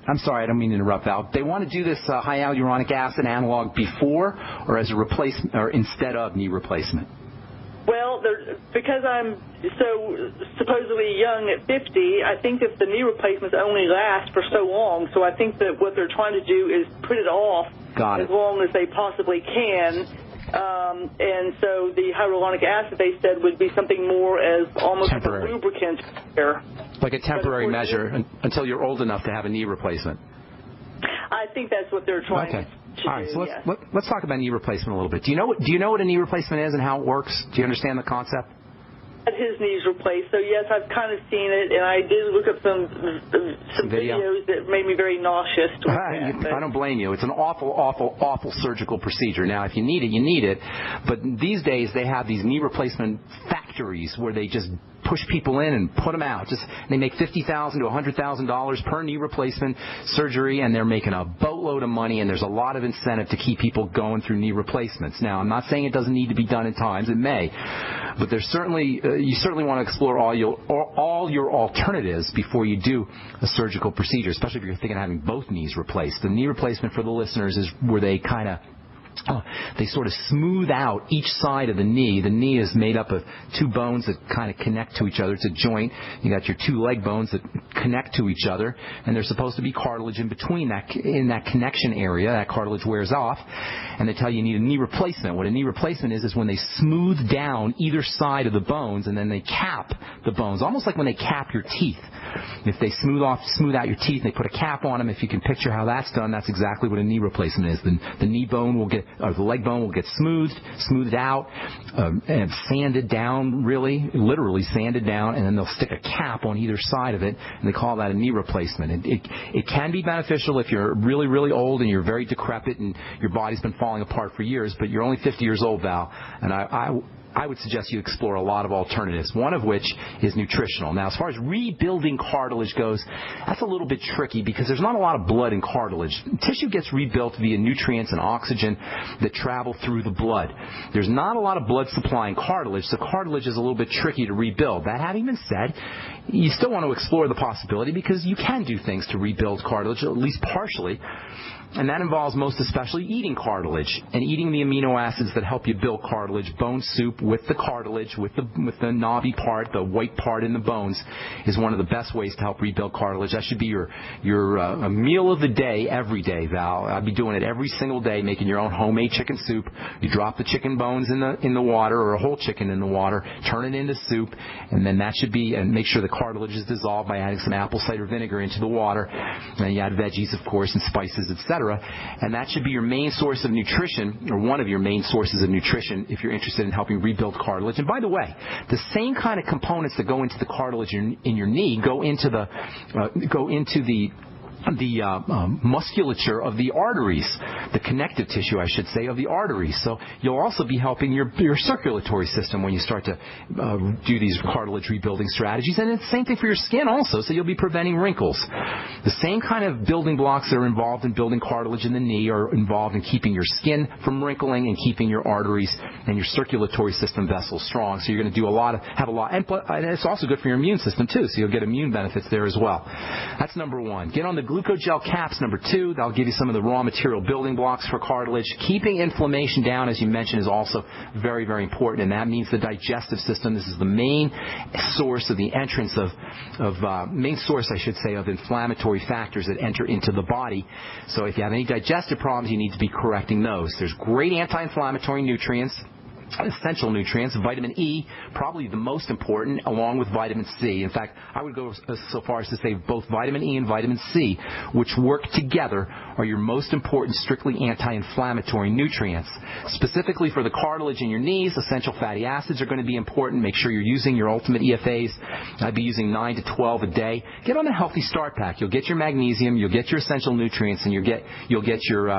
I'm sorry, I don't mean to interrupt, Val. They want to do this high hyaluronic acid analog before or as a replacement or instead of knee replacement? Well, because I'm so supposedly young at 50, I think that the knee replacements only last for so long. So I think that what they're trying to do is put it off as long as they possibly can. And so the hyaluronic acid, they said, would be something more as almost temporary. Like a lubricant here. Like a temporary measure until you're old enough to have a knee replacement. I think that's what they're trying to do. All right, so let's talk about knee replacement a little bit. Do you know what a knee replacement is and how it works? Do you understand the concept? Had his knees replaced, so yes, I've kind of seen it, and I did look up some videos that made me very nauseous. I don't blame you. It's an awful surgical procedure. Now, if you need it, you need it. But these days, they have these knee replacement factories where they just push people in and put them out. They make $50,000 to $100,000 per knee replacement surgery, and they're making a boatload of money, and there's a lot of incentive to keep people going through knee replacements. Now, I'm not saying it doesn't need to be done at times. It may. But there's certainly you certainly want to explore all your alternatives before you do a surgical procedure, especially if you're thinking of having both knees replaced. The knee replacement for the listeners is where they kind of they sort of smooth out each side of the knee. The knee is made up of two bones that kind of connect to each other. It's a joint. You got your two leg bones that connect to each other, and there's supposed to be cartilage in between in that connection area. That cartilage wears off, and they tell you need a knee replacement. What a knee replacement is when they smooth down either side of the bones, and then they cap the bones, almost like when they cap your teeth. If they smooth out your teeth and they put a cap on them, if you can picture how that's done, that's exactly what a knee replacement is. The knee bone will get, or the leg bone will get smoothed out, and sanded down, literally sanded down, and then they'll stick a cap on either side of it, and they call that a knee replacement. It can be beneficial if you're really, really old and you're very decrepit and your body's been falling apart for years, but you're only 50 years old, Val, and I would suggest you explore a lot of alternatives, one of which is nutritional. Now, as far as rebuilding cartilage goes, that's a little bit tricky because there's not a lot of blood in cartilage. Tissue gets rebuilt via nutrients and oxygen that travel through the blood. There's not a lot of blood supplying cartilage, so cartilage is a little bit tricky to rebuild. That having been said, you still want to explore the possibility because you can do things to rebuild cartilage, at least partially. And that involves most especially eating cartilage and eating the amino acids that help you build cartilage. Bone soup with the cartilage, with the knobby part, the white part in the bones, is one of the best ways to help rebuild cartilage. That should be your meal of the day every day, Val. I'd be doing it every single day, making your own homemade chicken soup. You drop the chicken bones in the water, or a whole chicken in the water, turn it into soup, and then that should be, and make sure the cartilage is dissolved by adding some apple cider vinegar into the water. And then you add veggies, of course, and spices, etc. And that should be your main source of nutrition, or one of your main sources of nutrition, if you're interested in helping rebuild cartilage. And by the way, the same kind of components that go into the cartilage in your knee go into the musculature of the arteries, the connective tissue, I should say, of the arteries. So you'll also be helping your circulatory system when you start to do these cartilage rebuilding strategies. And it's the same thing for your skin also, so you'll be preventing wrinkles. The same kind of building blocks that are involved in building cartilage in the knee are involved in keeping your skin from wrinkling and keeping your arteries and your circulatory system vessels strong. So you're going to do and it's also good for your immune system too, so you'll get immune benefits there as well. That's number one. Get on the glucogel caps, number two. That'll give you some of the raw material building blocks for cartilage. Keeping inflammation down, as you mentioned, is also very, very important, and that means the digestive system. This is the main source of the entrance main source, I should say, of inflammatory factors that enter into the body. So if you have any digestive problems, you need to be correcting those. There's great anti-inflammatory nutrients, essential nutrients. Vitamin E, probably the most important, along with vitamin C. In fact, I would go so far as to say both vitamin E and vitamin C, which work together, are your most important strictly anti-inflammatory nutrients. Specifically for the cartilage in your knees, essential fatty acids are going to be important. Make sure you're using your ultimate EFAs. I'd be using 9 to 12 a day. Get on a healthy start pack. You'll get your magnesium, you'll get your essential nutrients, and you'll get your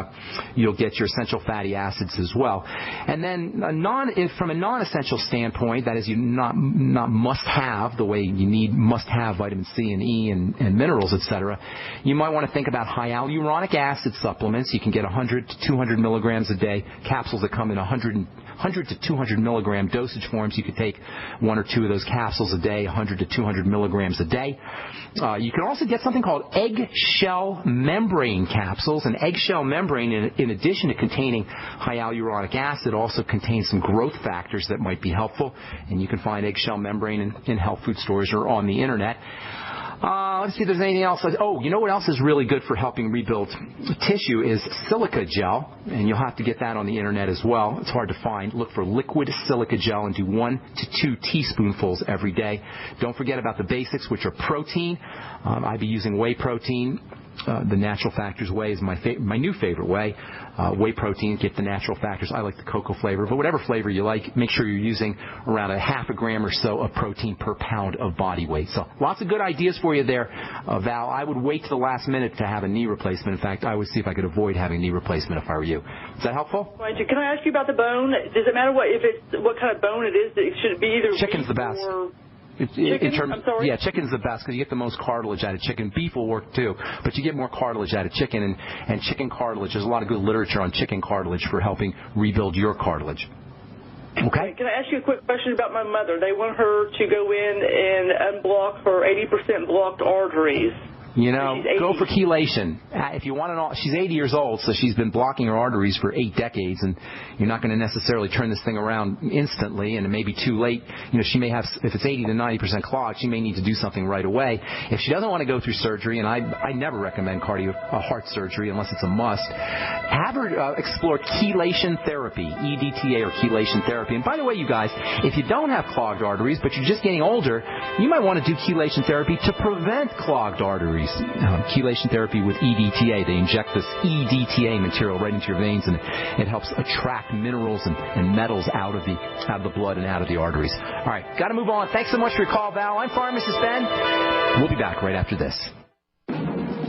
essential fatty acids as well. And then from a non-essential standpoint, that is, you not must-have the way you need must-have vitamin C and E and minerals, etc., you might want to think about high hyaluronic acid supplements. You can get 100 to 200 milligrams a day, capsules that come in 100 to 200 milligram dosage forms. You could take 1 or 2 of those capsules a day, 100 to 200 milligrams a day. You can also get something called eggshell membrane capsules. An eggshell membrane, in addition to containing hyaluronic acid, also contains some growth factors that might be helpful. And you can find eggshell membrane in health food stores or on the internet. Let's see if there's anything else. Oh, you know what else is really good for helping rebuild tissue is silica gel, and you'll have to get that on the internet as well. It's hard to find. Look for liquid silica gel and do 1 to 2 teaspoonfuls every day. Don't forget about the basics, which are protein. I'd be using whey protein. The Natural Factors whey is my new favorite whey. Whey protein, get the natural factors. I like the cocoa flavor, but whatever flavor you like, make sure you're using around a half a gram or so of protein per pound of body weight. So lots of good ideas for you there, Val. I would wait to the last minute to have a knee replacement. In fact, I would see if I could avoid having a knee replacement if I were you. Is that helpful? Right. Can I ask you about the bone? Does it matter what kind of bone it is? Should it be either chicken's the best. Or I'm sorry? Yeah, chicken's the best because you get the most cartilage out of chicken. Beef will work too, but you get more cartilage out of chicken, and chicken cartilage, there's a lot of good literature on chicken cartilage for helping rebuild your cartilage. Okay. Can I ask you a quick question about my mother? They want her to go in and unblock her 80% blocked arteries. You know, go for chelation. If you want it all, she's 80 years old, so she's been blocking her arteries for 8 decades, and you're not going to necessarily turn this thing around instantly, and it may be too late. You know, she may have, if it's 80 to 90% clogged, she may need to do something right away. If she doesn't want to go through surgery, and I never recommend heart surgery unless it's a must, have her explore chelation therapy, EDTA or chelation therapy. And by the way, you guys, if you don't have clogged arteries, but you're just getting older, you might want to do chelation therapy to prevent clogged arteries. Chelation therapy with EDTA. They inject this EDTA material right into your veins, and it helps attract minerals and metals out of the blood and out of the arteries. All right, got to move on. Thanks so much for your call, Val. I'm Pharmacist Ben. We'll be back right after this.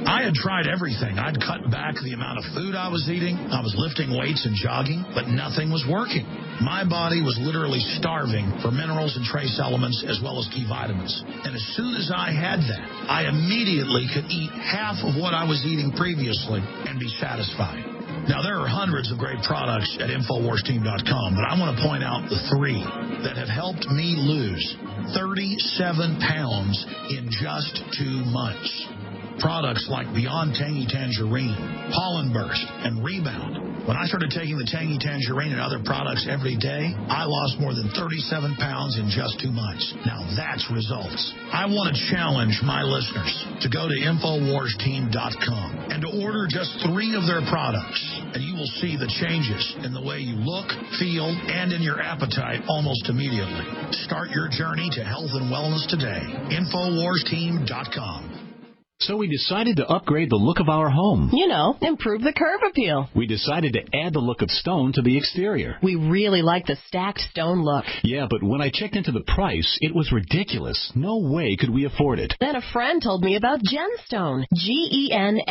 I had tried everything. I'd cut back the amount of food I was eating. I was lifting weights and jogging, but nothing was working. My body was literally starving for minerals and trace elements as well as key vitamins. And as soon as I had that, I immediately could eat half of what I was eating previously and be satisfied. Now, there are hundreds of great products at InfoWarsTeam.com, but I want to point out the 3 that have helped me lose 37 pounds in just 2 months. Products like Beyond Tangy Tangerine, Pollen Burst, and Rebound. When I started taking the Tangy Tangerine and other products every day, I lost more than 37 pounds in just 2 months. Now that's results. I want to challenge my listeners to go to InfoWarsTeam.com and to order just 3 of their products, and you will see the changes in the way you look, feel, and in your appetite almost immediately. Start your journey to health and wellness today. InfoWarsTeam.com. So we decided to upgrade the look of our home. You know, improve the curb appeal. We decided to add the look of stone to the exterior. We really like the stacked stone look. Yeah, but when I checked into the price, it was ridiculous. No way could we afford it. Then a friend told me about Genstone. Genstone.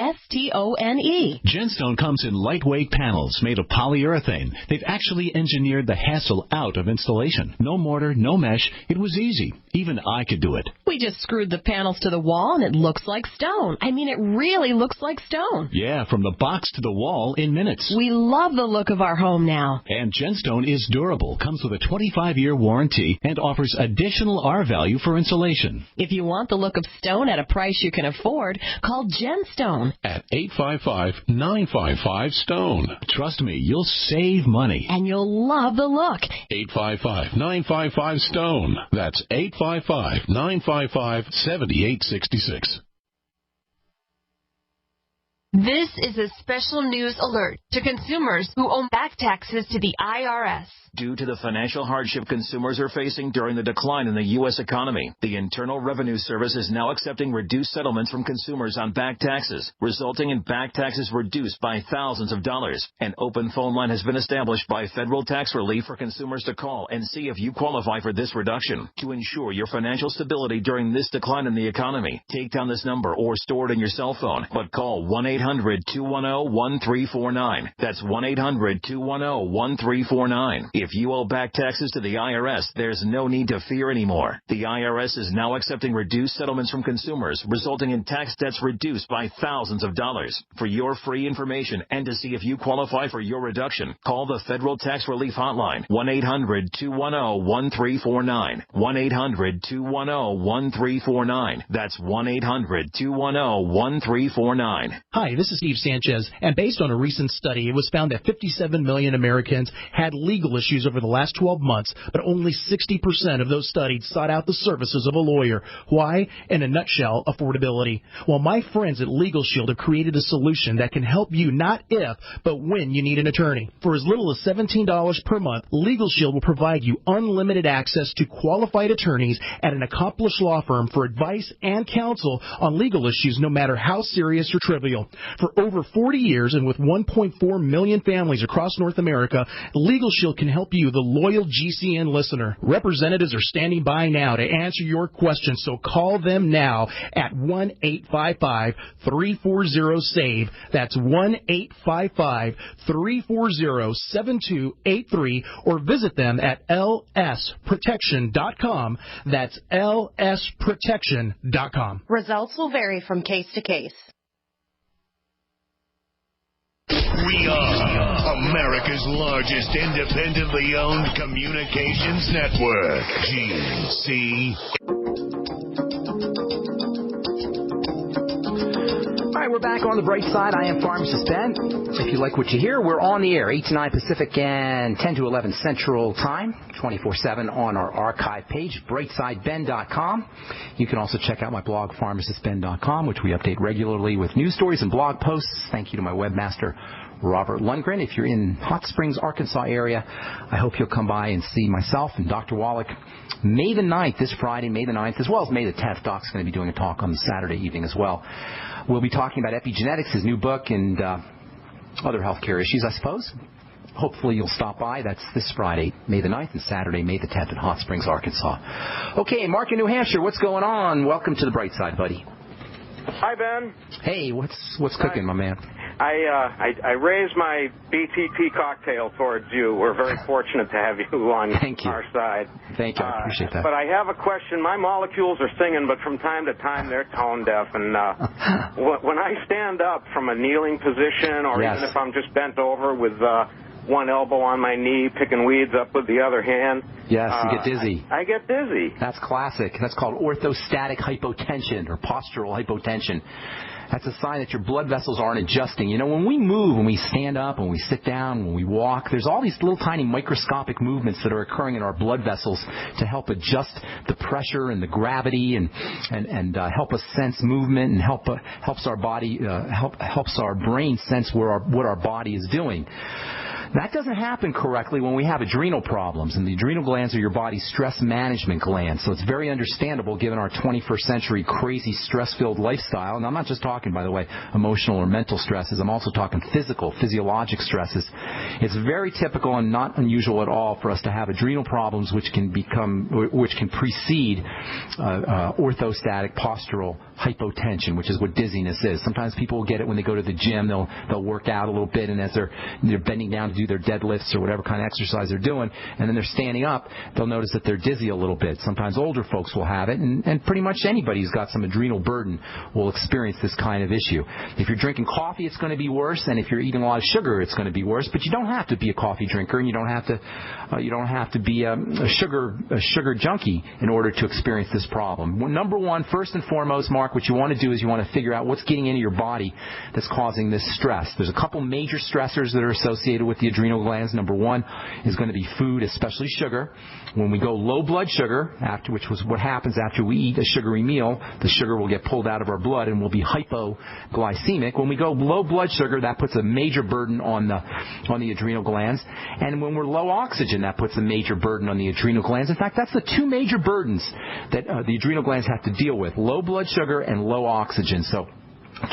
Genstone comes in lightweight panels made of polyurethane. They've actually engineered the hassle out of installation. No mortar, no mesh. It was easy. Even I could do it. We just screwed the panels to the wall, and it looks like stone. I mean, it really looks like stone. Yeah, from the box to the wall in minutes. We love the look of our home now. And Genstone is durable, comes with a 25-year warranty, and offers additional R-value for insulation. If you want the look of stone at a price you can afford, call Genstone at 855-955-STONE. Trust me, you'll save money. And you'll love the look. 855-955-STONE. That's 855-955-7866. This is a special news alert to consumers who owe back taxes to the IRS. Due to the financial hardship consumers are facing during the decline in the U.S. economy, the Internal Revenue Service is now accepting reduced settlements from consumers on back taxes, resulting in back taxes reduced by thousands of dollars. An open phone line has been established by Federal Tax Relief for consumers to call and see if you qualify for this reduction. To ensure your financial stability during this decline in the economy, take down this number or store it in your cell phone, but call 1-800 1-800-210-1349. That's 1-800-210-1349. If you owe back taxes to the IRS, there's no need to fear anymore. The IRS is now accepting reduced settlements from consumers, resulting in tax debts reduced by thousands of dollars. For your free information and to see if you qualify for your reduction, call the Federal Tax Relief Hotline, 1-800-210-1349. 1-800-210-1349. That's 1-800-210-1349. Hi, this is Steve Sanchez, and based on a recent study, it was found that 57 million Americans had legal issues over the last 12 months, but only 60% of those studied sought out the services of a lawyer. Why? In a nutshell, affordability. Well, my friends at Legal Shield have created a solution that can help you not if, but when you need an attorney. For as little as $17 per month, Legal Shield will provide you unlimited access to qualified attorneys at an accomplished law firm for advice and counsel on legal issues, no matter how serious or trivial. For over 40 years and with 1.4 million families across North America, Legal Shield can help you, the loyal GCN listener. Representatives are standing by now to answer your questions, so call them now at 1-855-340-SAVE. That's 1-855-340-7283, or visit them at lsprotection.com. That's lsprotection.com. Results will vary from case to case. We are America's largest independently owned communications network, GC. All right, we're back on the bright side. I am Pharmacist Ben. If you like what you hear, we're on the air, 8 to 9 Pacific and 10 to 11 Central Time, 24/7 on our archive page, brightsideben.com. You can also check out my blog, pharmacistben.com, which we update regularly with news stories and blog posts. Thank you to my webmaster, Robert Lundgren. If you're in Hot Springs, Arkansas area, I hope you'll come by and see myself and Dr. Wallach May the 9th, this Friday, May the 9th, as well as May the 10th. Doc's going to be doing a talk on Saturday evening as well. We'll be talking about epigenetics, his new book, and other healthcare issues, I suppose. Hopefully you'll stop by. That's this Friday, May the 9th, and Saturday, May the 10th in Hot Springs, Arkansas. Okay, Mark in New Hampshire, what's going on? Welcome to the bright side, buddy. Hi, Ben. Hey, what's cooking, my man? I raised my BTT cocktail towards you. We're very fortunate to have you on our side. Thank you. I appreciate that. But I have a question. My molecules are singing, but from time to time they're tone deaf. And when I stand up from a kneeling position, or even if I'm just bent over with one elbow on my knee, picking weeds up with the other hand. Yes, you get dizzy. I get dizzy. That's classic. That's called orthostatic hypotension or postural hypotension. That's a sign that your blood vessels aren't adjusting. You know, when we move, when we stand up, when we sit down, when we walk, there's all these little tiny microscopic movements that are occurring in our blood vessels to help adjust the pressure and the gravity and help us sense movement and helps our body helps our brain sense what our body is doing. That doesn't happen correctly when we have adrenal problems, and the adrenal glands are your body's stress management glands, so it's very understandable given our 21st century crazy stress-filled lifestyle. And I'm not just talking, by the way, emotional or mental stresses. I'm also talking physiologic stresses. It's very typical and not unusual at all for us to have adrenal problems which can precede orthostatic postural hypotension, which is what dizziness is. Sometimes people will get it when they go to the gym. They'll work out a little bit, and as they're bending down to do their deadlifts or whatever kind of exercise they're doing, and then they're standing up, they'll notice that they're dizzy a little bit. Sometimes older folks will have it, and pretty much anybody who's got some adrenal burden will experience this kind of issue. If you're drinking coffee, it's going to be worse, and if you're eating a lot of sugar, it's going to be worse. But you don't have to be a coffee drinker, and you don't have to be a sugar junkie in order to experience this problem. Well, number one, first and foremost, Mark, what you want to do is you want to figure out what's getting into your body that's causing this stress. There's a couple major stressors that are associated with the adrenal glands. Number one is going to be food, especially sugar. When we go low blood sugar, which was what happens after we eat a sugary meal, the sugar will get pulled out of our blood and we'll be hypoglycemic. When we go low blood sugar, that puts a major burden on the adrenal glands. And when we're low oxygen, that puts a major burden on the adrenal glands. In fact, that's the two major burdens that the adrenal glands have to deal with: low blood sugar and low oxygen. So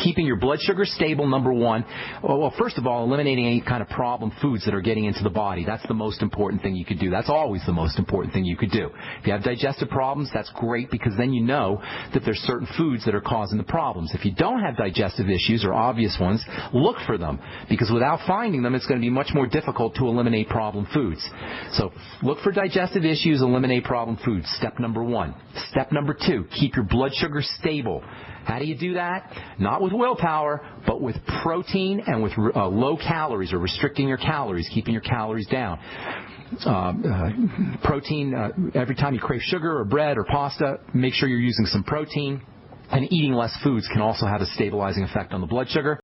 Keeping your blood sugar stable, number one. Well, first of all, eliminating any kind of problem foods that are getting into the body. That's the most important thing you could do. That's always the most important thing you could do. If you have digestive problems, that's great because then you know that there's certain foods that are causing the problems. If you don't have digestive issues or obvious ones, look for them because without finding them, it's going to be much more difficult to eliminate problem foods. So look for digestive issues, eliminate problem foods. Step number one. Step number two, keep your blood sugar stable. How do you do that? Not with willpower, but with protein and with low calories or restricting your calories, keeping your calories down. Protein, every time you crave sugar or bread or pasta, make sure you're using some protein. And eating less foods can also have a stabilizing effect on the blood sugar.